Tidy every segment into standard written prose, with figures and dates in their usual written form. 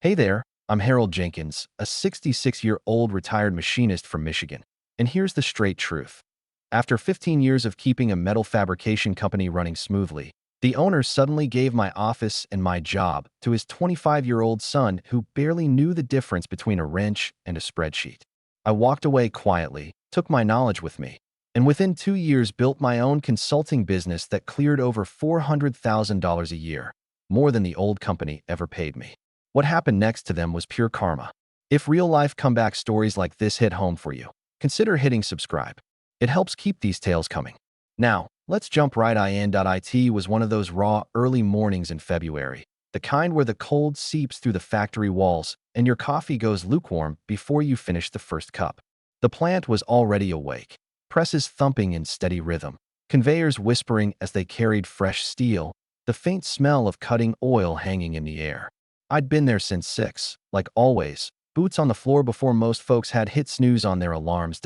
Hey there, I'm Harold Jenkins, a 66-year-old retired machinist from Michigan. And here's the straight truth. After 15 years of keeping a metal fabrication company running smoothly, the owner suddenly gave my office and my job to his 25-year-old son who barely knew the difference between a wrench and a spreadsheet. I walked away quietly, took my knowledge with me, and within 2 years built my own consulting business that cleared over $400,000 a year, more than the old company ever paid me. What happened next to them was pure karma. If real-life comeback stories like this hit home for you, consider hitting subscribe. It helps keep these tales coming. Now, let's jump right in. It was one of those raw, early mornings in February, the kind where the cold seeps through the factory walls and your coffee goes lukewarm before you finish the first cup. The plant was already awake, presses thumping in steady rhythm, conveyors whispering as they carried fresh steel, the faint smell of cutting oil hanging in the air. I'd been there since 6, like always, boots on the floor before most folks had hit snooze on their alarms.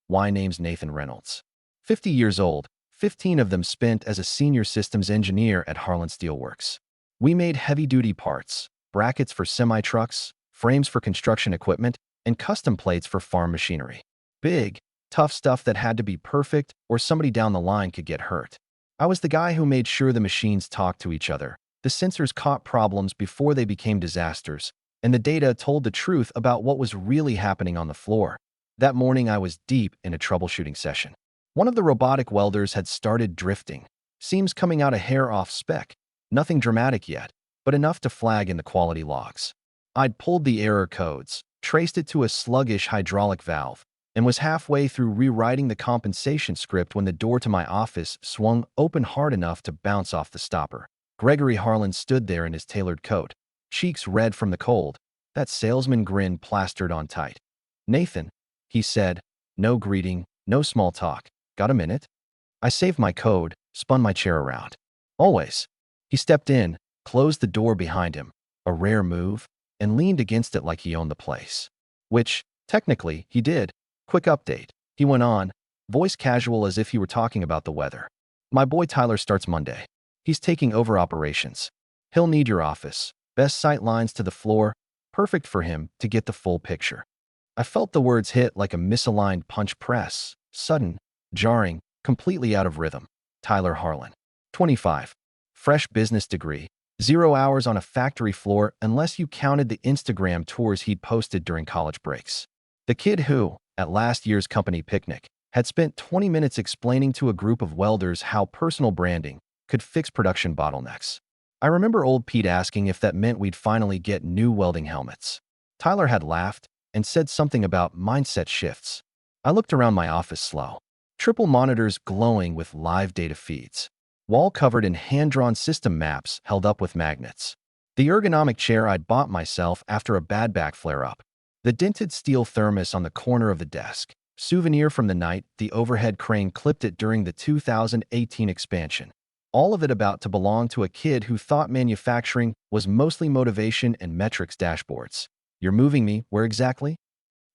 My name's Nathan Reynolds. 50 years old, 15 of them spent as a senior systems engineer at Harlan Steelworks. We made heavy-duty parts, brackets for semi-trucks, frames for construction equipment, and custom plates for farm machinery. Big, tough stuff that had to be perfect or somebody down the line could get hurt. I was the guy who made sure the machines talked to each other, the sensors caught problems before they became disasters, and the data told the truth about what was really happening on the floor. That morning, I was deep in a troubleshooting session. One of the robotic welders had started drifting, seams coming out a hair off spec. Nothing dramatic yet, but enough to flag in the quality logs. I'd pulled the error codes, traced it to a sluggish hydraulic valve, and was halfway through rewriting the compensation script when the door to my office swung open hard enough to bounce off the stopper. Gregory Harlan stood there in his tailored coat, cheeks red from the cold, that salesman grin plastered on tight. "Nathan," he said, no greeting, no small talk. "Got a minute?" I saved my code, spun my chair around. "Always." He stepped in, closed the door behind him, a rare move, and leaned against it like he owned the place. Which, technically, he did. "Quick update," he went on, voice casual as if he were talking about the weather. "My boy Tyler starts Monday. He's taking over operations. He'll need your office. Best sight lines to the floor. Perfect for him to get the full picture." I felt the words hit like a misaligned punch press. Sudden, jarring, completely out of rhythm. Tyler Harlan. 25. Fresh business degree. 0 hours on a factory floor unless you counted the Instagram tours he'd posted during college breaks. The kid who, at last year's company picnic, had spent 20 minutes explaining to a group of welders how personal branding could fix production bottlenecks. I remember old Pete asking if that meant we'd finally get new welding helmets. Tyler had laughed and said something about mindset shifts. I looked around my office slow. Triple monitors glowing with live data feeds. Wall covered in hand-drawn system maps held up with magnets. The ergonomic chair I'd bought myself after a bad back flare-up. The dented steel thermos on the corner of the desk. Souvenir from the night the overhead crane clipped it during the 2018 expansion. All of it about to belong to a kid who thought manufacturing was mostly motivation and metrics dashboards. "You're moving me, where exactly?"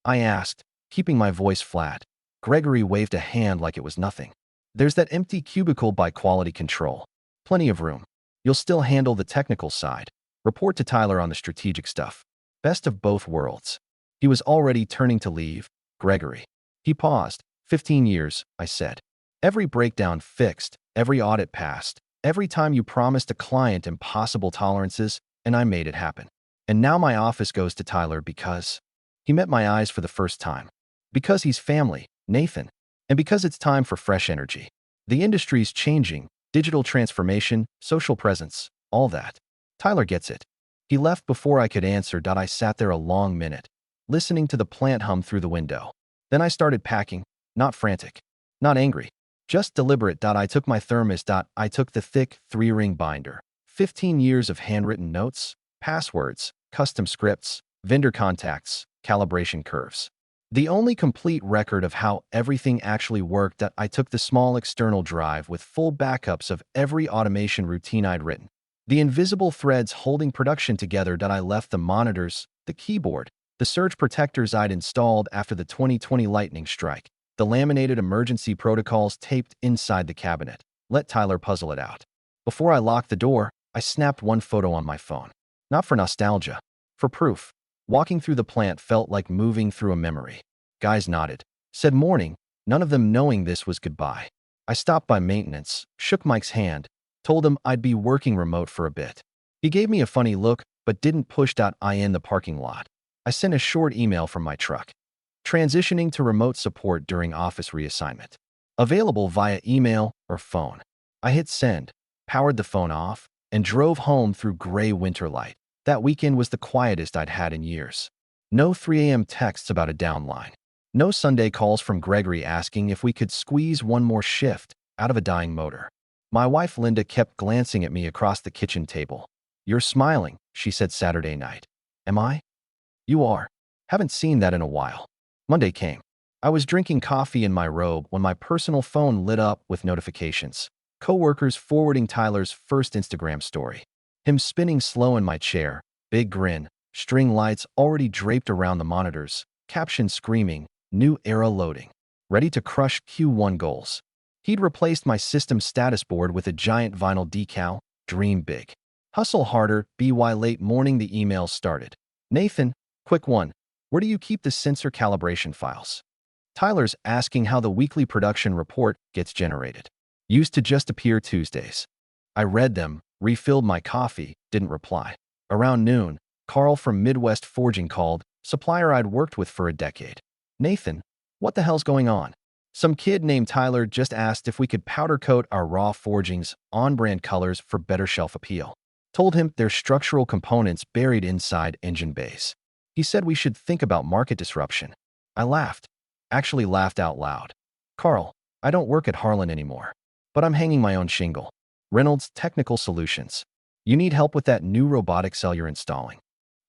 I asked, keeping my voice flat. Gregory waved a hand like it was nothing. "There's that empty cubicle by quality control. Plenty of room. You'll still handle the technical side. Report to Tyler on the strategic stuff. Best of both worlds." He was already turning to leave. "Gregory." He paused. 15 years, I said. Every breakdown fixed, every audit passed, every time you promised a client impossible tolerances, and I made it happen. And now my office goes to Tyler because he met my eyes for the first time. Because he's family, Nathan. And because it's time for fresh energy. The industry's changing, digital transformation, social presence, all that. Tyler gets it. He left before I could answer. I sat there a long minute, listening to the plant hum through the window. Then I started packing, not frantic, not angry. Just deliberate. I took my thermos. I took the thick 3-ring binder. 15 years of handwritten notes, passwords, custom scripts, vendor contacts, calibration curves. The only complete record of how everything actually worked. I took the small external drive with full backups of every automation routine I'd written. The invisible threads holding production together. I left the monitors, the keyboard, the surge protectors I'd installed after the 2020 lightning strike, the laminated emergency protocols taped inside the cabinet. Let Tyler puzzle it out. Before I locked the door, I snapped one photo on my phone. Not for nostalgia. For proof, walking through the plant felt like moving through a memory. Guys nodded, said morning, none of them knowing this was goodbye. I stopped by maintenance, shook Mike's hand, told him I'd be working remote for a bit. He gave me a funny look, but didn't push I in the parking lot. I sent a short email from my truck. Transitioning to remote support during office reassignment. Available via email or phone. I hit send, powered the phone off, and drove home through gray winter light. That weekend was the quietest I'd had in years. No 3 a.m. texts about a downline. No Sunday calls from Gregory asking if we could squeeze one more shift out of a dying motor. My wife Linda kept glancing at me across the kitchen table. "You're smiling," she said Saturday night. "Am I?" "You are. Haven't seen that in a while." Monday came. I was drinking coffee in my robe when my personal phone lit up with notifications. Coworkers forwarding Tyler's first Instagram story. Him spinning slow in my chair, big grin, string lights already draped around the monitors, caption screaming, "New era loading. Ready to crush Q1 goals." He'd replaced my system status board with a giant vinyl decal, "Dream big. Hustle harder, BY." Late morning the emails started. "Nathan, quick one. Where do you keep the sensor calibration files?" Tyler's asking how the weekly production report gets generated. Used to just appear Tuesdays. I read them, refilled my coffee, didn't reply. Around noon, Carl from Midwest Forging called, supplier I'd worked with for a decade. "Nathan, what the hell's going on?" Some kid named Tyler just asked if we could powder coat our raw forgings on-brand colors for better shelf appeal. Told him there's structural components buried inside engine bays. He said we should think about market disruption. I laughed. Actually laughed out loud. "Carl, I don't work at Harlan anymore. But I'm hanging my own shingle. Reynolds Technical Solutions. You need help with that new robotic cell you're installing."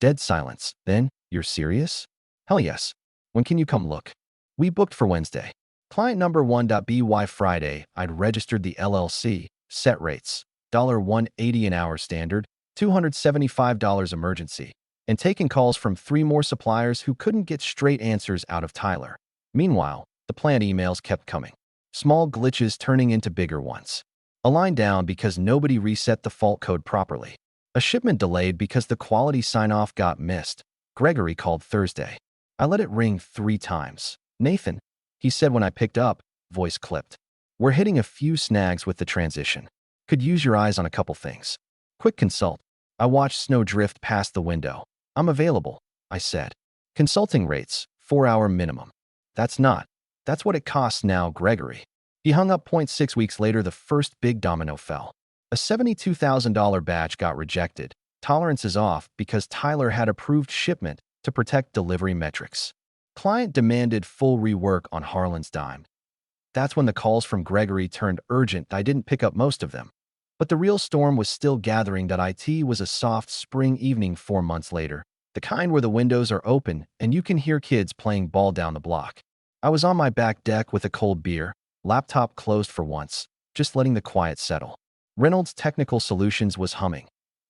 Dead silence. Then, "You're serious?" "Hell yes. When can you come look?" We booked for Wednesday. Client number 1.by Friday, I'd registered the LLC, set rates, $180 an hour standard, $275 emergency, and taken calls from 3 more suppliers who couldn't get straight answers out of Tyler. Meanwhile, the plant emails kept coming. Small glitches turning into bigger ones. A line down because nobody reset the fault code properly. A shipment delayed because the quality sign-off got missed. Gregory called Thursday. I let it ring 3 times. "Nathan," he said when I picked up, voice clipped. "We're hitting a few snags with the transition. Could use your eyes on a couple things. Quick consult." I watched snow drift past the window. "I'm available," I said. "Consulting rates, 4-hour minimum." That's what it costs now, Gregory." He hung up. 6 weeks later, the first big domino fell. A $72,000 batch got rejected. Tolerances off because Tyler had approved shipment to protect delivery metrics. Client demanded full rework on Harlan's dime. That's when the calls from Gregory turned urgent. I didn't pick up most of them. But the real storm was still gathering. It was a soft spring evening 4 months later, the kind where the windows are open and you can hear kids playing ball down the block. I was on my back deck with a cold beer, laptop closed for once, just letting the quiet settle. Reynolds Technical Solutions was humming.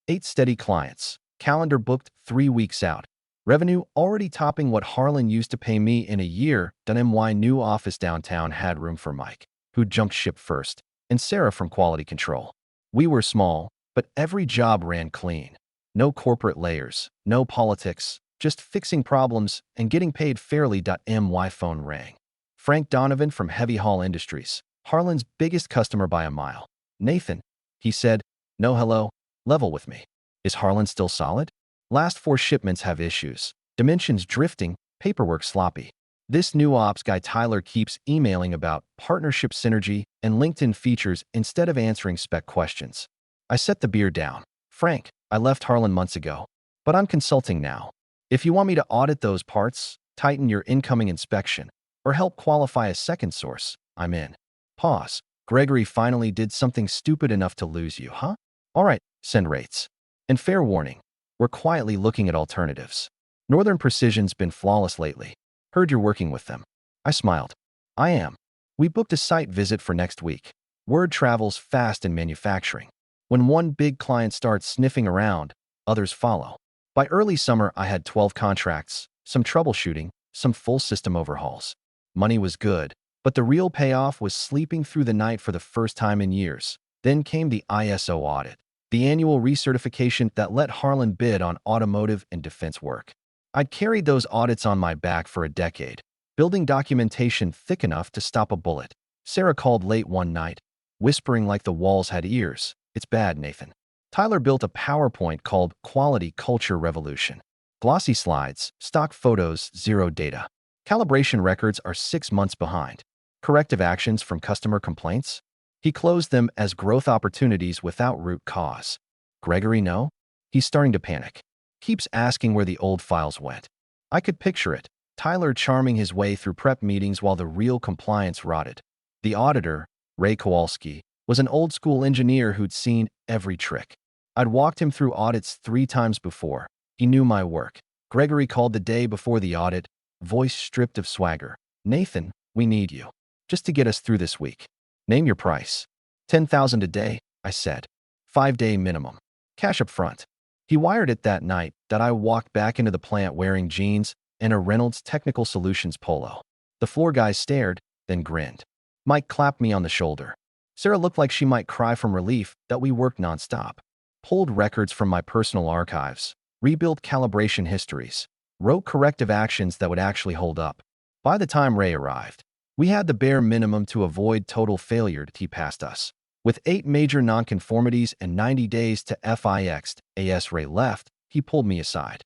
8 steady clients, calendar booked 3 weeks out. Revenue already topping what Harlan used to pay me in a year. My new office downtown had room for Mike, who jumped ship first, and Sarah from quality control. We were small, but every job ran clean. No corporate layers, no politics, just fixing problems and getting paid fairly. My phone rang. Frank Donovan from Heavy Haul Industries, Harlan's biggest customer by a mile. "Nathan," he said. "No hello, level with me. Is Harlan still solid? Last 4 shipments have issues. Dimensions drifting, paperwork sloppy. This new ops guy Tyler keeps emailing about partnership synergy and LinkedIn features instead of answering spec questions." I set the beer down. "Frank, I left Harlan months ago, but I'm consulting now. If you want me to audit those parts, tighten your incoming inspection, or help qualify a second source, I'm in." Pause. "Gregory finally did something stupid enough to lose you, huh? All right, send rates. And fair warning, we're quietly looking at alternatives. Northern Precision's been flawless lately. Heard you're working with them." I smiled. "I am. We booked a site visit for next week." Word travels fast in manufacturing. When one big client starts sniffing around, others follow. By early summer, I had 12 contracts, some troubleshooting, some full system overhauls. Money was good, but the real payoff was sleeping through the night for the first time in years. Then came the ISO audit. the annual recertification that let Harlan bid on automotive and defense work. I'd carried those audits on my back for a decade, building documentation thick enough to stop a bullet. Sarah called late one night, whispering like the walls had ears. "It's bad, Nathan." Tyler built a PowerPoint called Quality Culture Revolution. Glossy slides, stock photos, zero data. Calibration records are 6 months behind. Corrective actions from customer complaints? He closed them as growth opportunities without root cause. Gregory, no? He's starting to panic. Keeps asking where the old files went. I could picture it. Tyler charming his way through prep meetings while the real compliance rotted. The auditor, Ray Kowalski, was an old-school engineer who'd seen every trick. I'd walked him through audits 3 times before. He knew my work. Gregory called the day before the audit, voice stripped of swagger. "Nathan, we need you. Just to get us through this week. Name your price." "10,000 a day," I said. 5-day minimum. Cash up front. He wired it that night that I walked back into the plant wearing jeans and a Reynolds Technical Solutions polo. The floor guys stared, then grinned. Mike clapped me on the shoulder. Sarah looked like she might cry from relief that we worked nonstop. Pulled records from my personal archives, rebuilt calibration histories, wrote corrective actions that would actually hold up. By the time Ray arrived, we had the bare minimum to avoid total failure to past us. With 8 major nonconformities and 90 days to fix, as Ray left, he pulled me aside.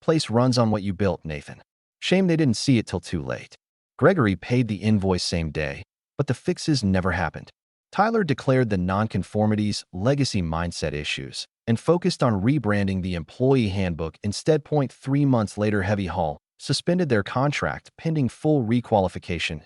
"Place runs on what you built, Nathan. Shame they didn't see it till too late." Gregory paid the invoice same day, but the fixes never happened. Tyler declared the nonconformities legacy mindset issues and focused on rebranding the employee handbook instead. 3 months later, Heavy Haul suspended their contract pending full requalification.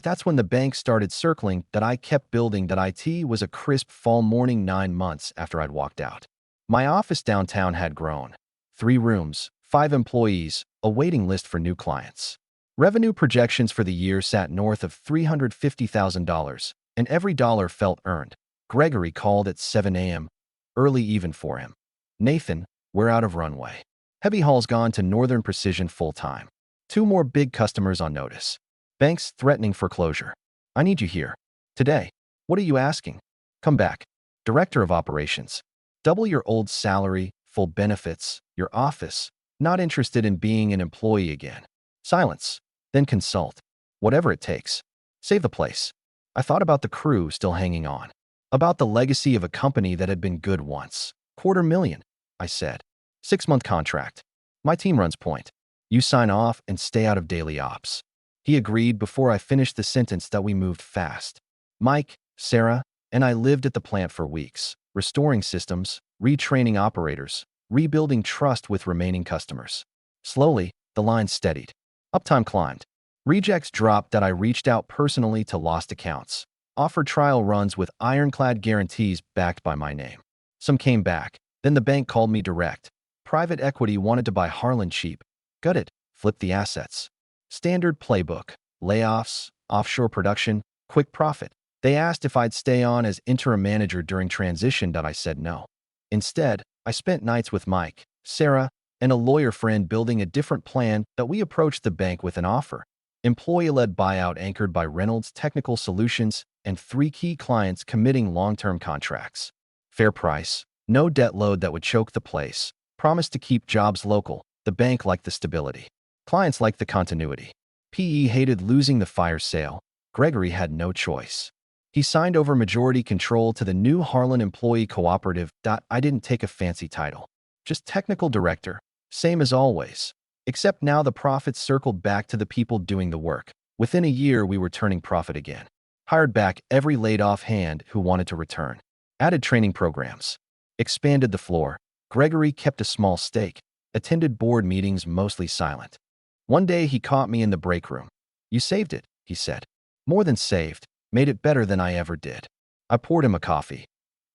That's when the bank started circling that I kept building that IT was a crisp fall morning 9 months after I'd walked out. My office downtown had grown. 3 rooms, 5 employees, a waiting list for new clients. Revenue projections for the year sat north of $350,000, and every dollar felt earned. Gregory called at 7 a.m., early even for him. "Nathan, we're out of runway. Heavy Haul's gone to Northern Precision full-time. 2 more big customers on notice. Banks threatening foreclosure. I need you here. Today." "What are you asking?" "Come back. Director of Operations. Double your old salary, full benefits, your office. Not interested in being an employee again." Silence. Then consult. "Whatever it takes. Save the place." I thought about the crew still hanging on. About the legacy of a company that had been good once. "$250,000, I said. 6-month contract. My team runs point. You sign off and stay out of daily ops." He agreed before I finished the sentence that we moved fast. Mike, Sarah, and I lived at the plant for weeks, restoring systems, retraining operators, rebuilding trust with remaining customers. Slowly, the line steadied. Uptime climbed. Rejects dropped that I reached out personally to lost accounts. Offered trial runs with ironclad guarantees backed by my name. Some came back. Then the bank called me direct. Private equity wanted to buy Harlan cheap. Gut it. Flip the assets. Standard playbook. Layoffs, offshore production, quick profit. They asked if I'd stay on as interim manager during transition. I said no. Instead, I spent nights with Mike, Sarah, and a lawyer friend building a different plan that we approached the bank with an offer. Employee-led buyout anchored by Reynolds Technical Solutions and 3 key clients committing long-term contracts. Fair price, no debt load that would choke the place. Promise to keep jobs local. The bank liked the stability. Clients liked the continuity. PE hated losing the fire sale. Gregory had no choice. He signed over majority control to the new Harlan Employee Cooperative. I didn't take a fancy title. Just technical director. Same as always. Except now the profits circled back to the people doing the work. Within a year, we were turning profit again. Hired back every laid-off hand who wanted to return. Added training programs. Expanded the floor. Gregory kept a small stake. Attended board meetings mostly silent. One day he caught me in the break room. "You saved it," he said. "More than saved. Made it better than I ever did." I poured him a coffee.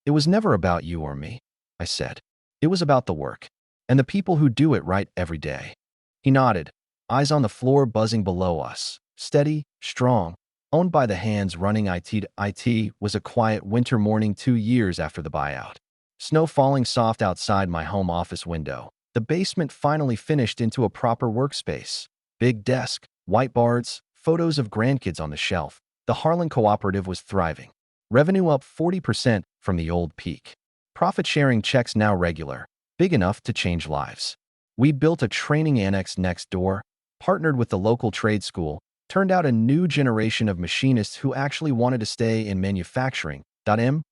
"It was never about you or me," I said. "It was about the work. And the people who do it right every day." He nodded, eyes on the floor buzzing below us. Steady, strong, owned by the hands running IT. IT was a quiet winter morning 2 years after the buyout. Snow falling soft outside my home office window. The basement finally finished into a proper workspace. Big desk, whiteboards, photos of grandkids on the shelf. The Harlan Cooperative was thriving. Revenue up 40% from the old peak. Profit-sharing checks now regular, big enough to change lives. We built a training annex next door, partnered with the local trade school, turned out a new generation of machinists who actually wanted to stay in manufacturing.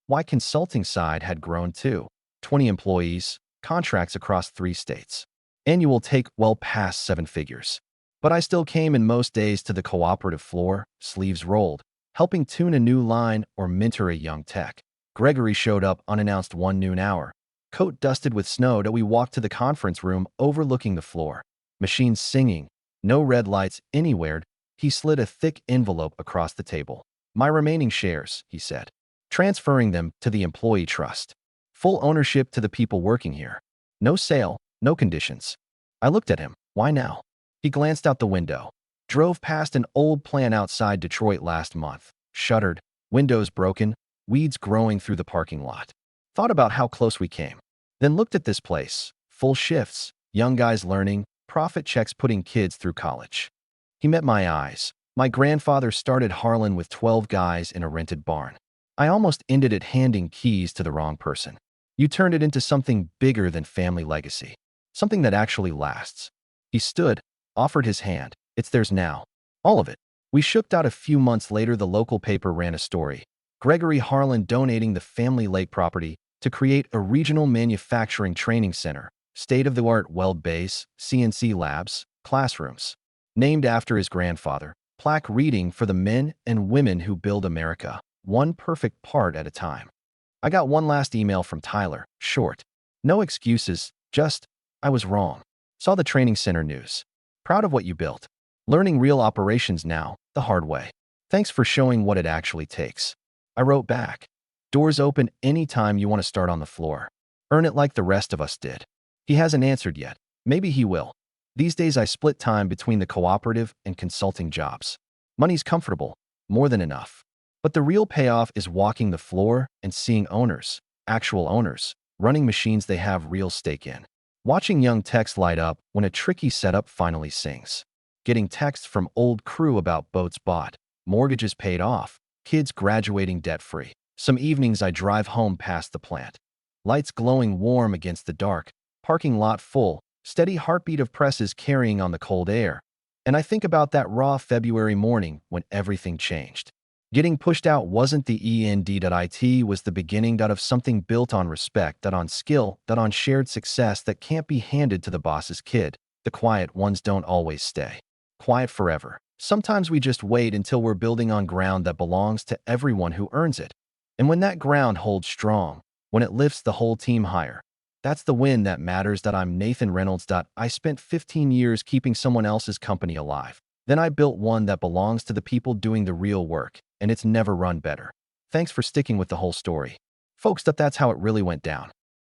My consulting side had grown too. 20 employees, contracts across 3 states. Annual take well past 7 figures. But I still came in most days to the cooperative floor, sleeves rolled, helping tune a new line or mentor a young tech. Gregory showed up unannounced one noon hour. Coat dusted with snow that we walked to the conference room overlooking the floor. Machines singing, no red lights anywhere. He slid a thick envelope across the table. My remaining shares, he said, transferring them to the employee trust. Full ownership to the people working here. No sale, no conditions. I looked at him. Why now? He glanced out the window. Drove past an old plant outside Detroit last month. Shuttered, windows broken, weeds growing through the parking lot. Thought about how close we came. Then looked at this place. Full shifts, young guys learning, profit checks putting kids through college. He met my eyes. My grandfather started Harlan with 12 guys in a rented barn. I almost ended it handing keys to the wrong person. You turned it into something bigger than family legacy. Something that actually lasts. He stood, offered his hand. It's theirs now. All of it. We shook out a few months later. The local paper ran a story. Gregory Harlan donating the family lake property to create a regional manufacturing training center, state-of-the-art weld base, CNC labs, classrooms. Named after his grandfather, plaque reading for the men and women who build America, one perfect part at a time. I got one last email from Tyler, short. No excuses, just, I was wrong. Saw the training center news. Proud of what you built. Learning real operations now, the hard way. Thanks for showing what it actually takes. I wrote back. Doors open anytime you want to start on the floor. Earn it like the rest of us did. He hasn't answered yet. Maybe he will. These days I split time between the cooperative and consulting jobs. Money's comfortable, more than enough. But the real payoff is walking the floor and seeing owners, actual owners, running machines they have real stake in. Watching young techs light up when a tricky setup finally sings. Getting texts from old crew about boats bought, mortgages paid off, kids graduating debt-free. Some evenings I drive home past the plant. Lights glowing warm against the dark, parking lot full, steady heartbeat of presses carrying on the cold air. And I think about that raw February morning when everything changed. Getting pushed out wasn't the end. It was the beginning of something built on respect, that on skill, that on shared success that can't be handed to the boss's kid. The quiet ones don't always stay quiet forever. Sometimes we just wait until we're building on ground that belongs to everyone who earns it. And when that ground holds strong, when it lifts the whole team higher, that's the win that matters. I'm Nathan Reynolds. I spent 15 years keeping someone else's company alive. Then I built one that belongs to the people doing the real work, and it's never run better. Thanks for sticking with the whole story. Folks, that's how it really went down.